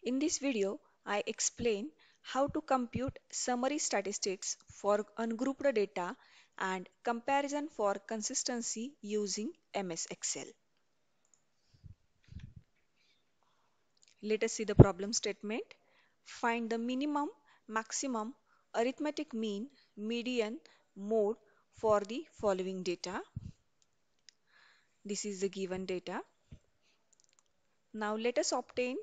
In this video, I explain how to compute summary statistics for ungrouped data and comparison for consistency using MS Excel. Let us see the problem statement. Find the minimum, maximum, arithmetic mean, median, mode for the following data. This is the given data. Now let us obtain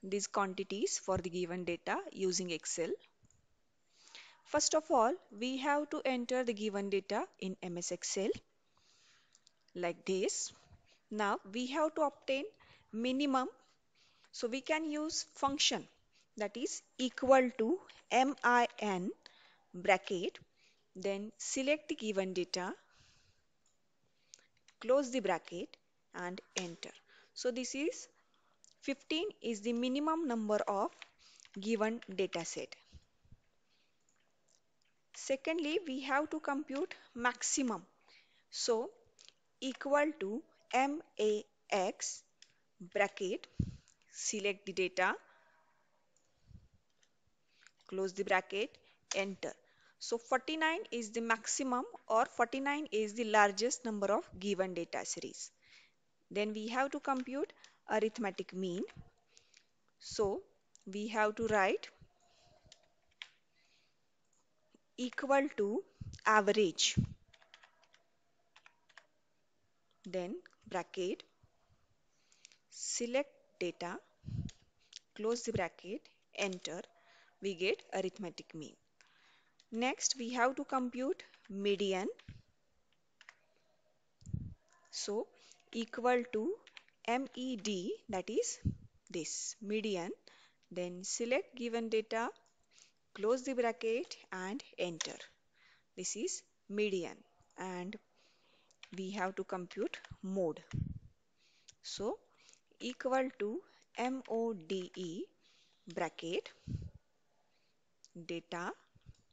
these quantities for the given data using Excel. First of all, we have to enter the given data in MS Excel like this. Now we have to obtain minimum. So we can use function that is equal to min bracket, then select the given data, close the bracket and enter. So this is 15 is the minimum number of given data set. Secondly, we have to compute maximum. So equal to max bracket, select the data, close the bracket, enter. So 49 is the maximum or 49 is the largest number of given data series. Then we have to compute arithmetic mean. So we have to write equal to average, then bracket, select data, close the bracket, enter. We get arithmetic mean. Next, we have to compute median. So, equal to MED, that is this median. Then select given data, close the bracket and enter. This is median and we have to compute mode. So, equal to MODE bracket, data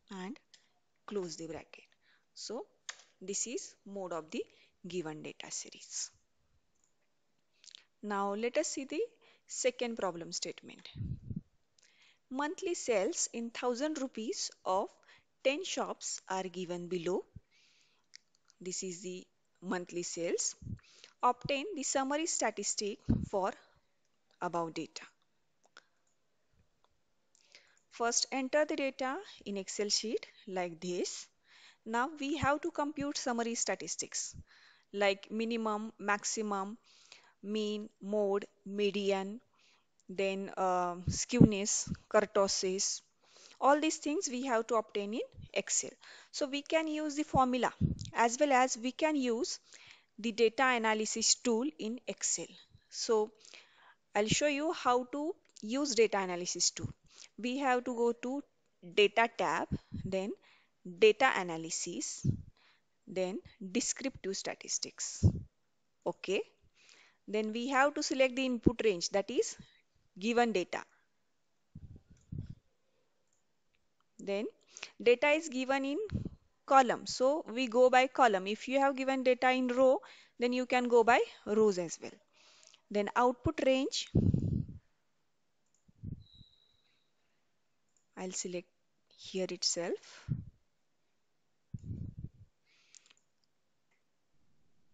and close the bracket. So, this is mode of the given data series. Now let us see the second problem statement. Monthly sales in 1000 rupees of 10 shops are given below. This is the monthly sales. Obtain the summary statistic for above data. First enter the data in Excel sheet like this. Now we have to compute summary statistics like minimum, maximum, mean, mode, median, then skewness, kurtosis. All these things we have to obtain in Excel. So we can use the formula as well as we can use the data analysis tool in Excel. So I'll show you how to use data analysis tool. We have to go to data tab, then data analysis, then descriptive statistics. Okay. Then we have to select the input range, that is given data. Then data is given in column. So we go by column. If you have given data in row, then you can go by rows as well. Then output range, I'll select here itself.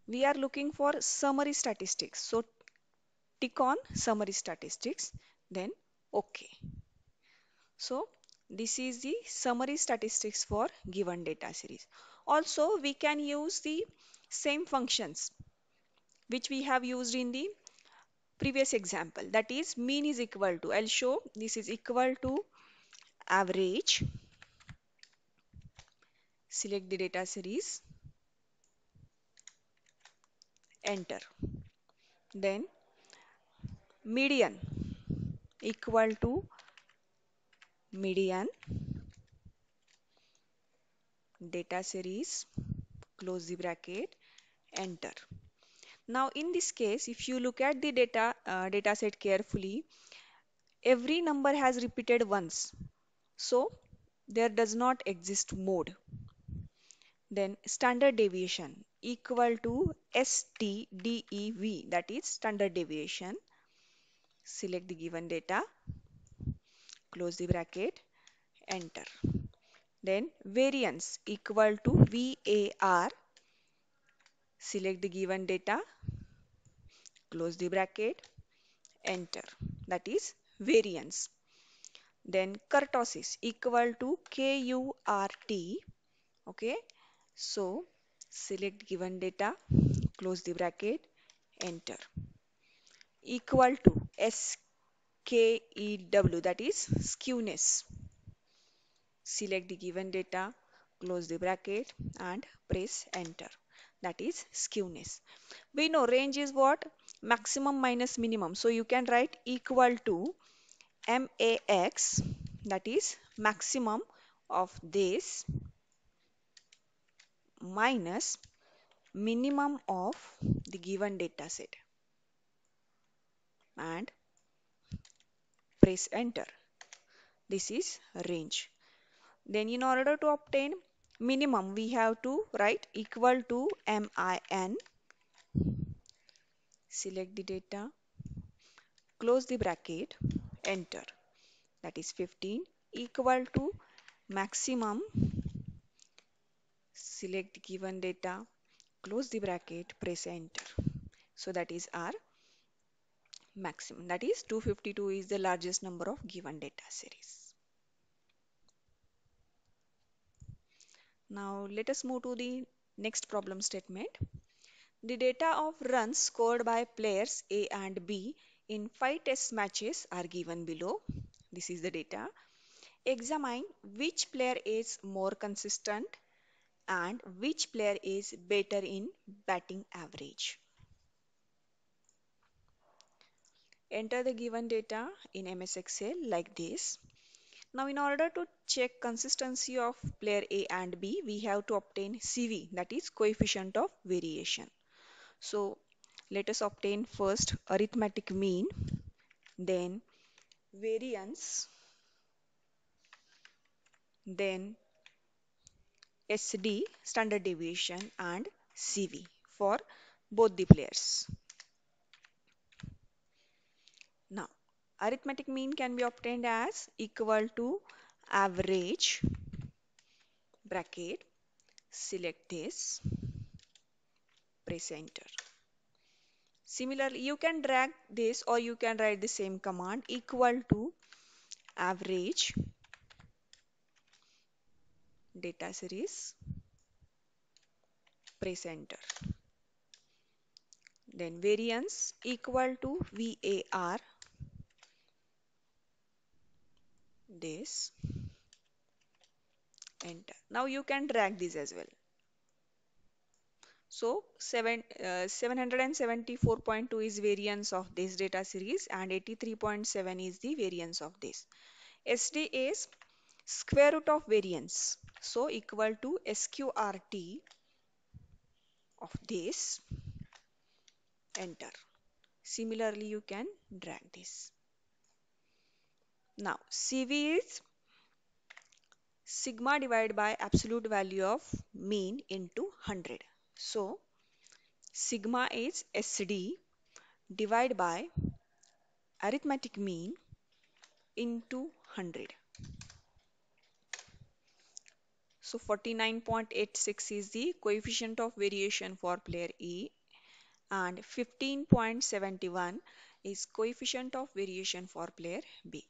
We are looking for summary statistics. So tick on summary statistics, then OK. So this is the summary statistics for given data series. Also, we can use the same functions which we have used in the previous example. That is mean is equal to, I'll show this is equal to average. Select the data series, enter. Then median equal to median, data series, close the bracket, enter. Now in this case, if you look at the data set carefully, every number has repeated once. So there does not exist mode. Then standard deviation equal to STDEV, that is standard deviation. Select the given data, close the bracket, enter. Then variance equal to VAR, select the given data, close the bracket, enter. That is variance. Then kurtosis equal to KURT. Okay. So select given data, close the bracket, enter. Equal to SKEW, that is skewness. Select the given data, close the bracket and press enter. That is skewness. We know range is what? Maximum minus minimum. So you can write equal to MAX, that is maximum of this, minus minimum of the given data set, and press enter. This is range. Then in order to obtain minimum, we have to write equal to MIN. Select the data, close the bracket, enter. That is 15 equal to maximum. Select the given data, close the bracket, press enter. So that is our maximum. That is 252 is the largest number of given data series. Now let us move to the next problem statement. The data of runs scored by players A and B in 5 test matches are given below. This is the data. Examine which player is more consistent and which player is better in batting average. Enter the given data in MS Excel like this. Now in order to check consistency of player A and B, we have to obtain CV, that is coefficient of variation. So let us obtain first arithmetic mean, then variance, then SD standard deviation and CV for both the players. Now arithmetic mean can be obtained as equal to average bracket, select this, press enter. Similarly, you can drag this or you can write the same command equal to average data series, press enter. Then variance equal to VAR, this, enter. Now you can drag this as well. So 774.2 is variance of this data series and 83.7 is the variance of this. SD is square root of variance. So equal to SQRT of this, enter. Similarly, you can drag this. Now CV is sigma divided by absolute value of mean into 100. So sigma is SD divided by arithmetic mean into 100. So 49.86 is the coefficient of variation for player E and 15.71 is coefficient of variation for player B.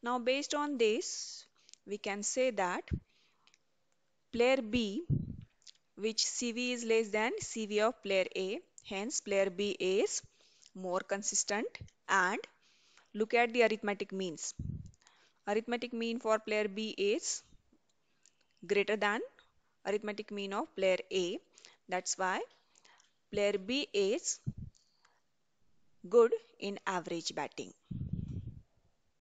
Now based on this, we can say that player B, which CV is less than CV of player A, hence player B is more consistent, and look at the arithmetic means. Arithmetic mean for player B is greater than arithmetic mean of player A. That's why player B is good in average batting.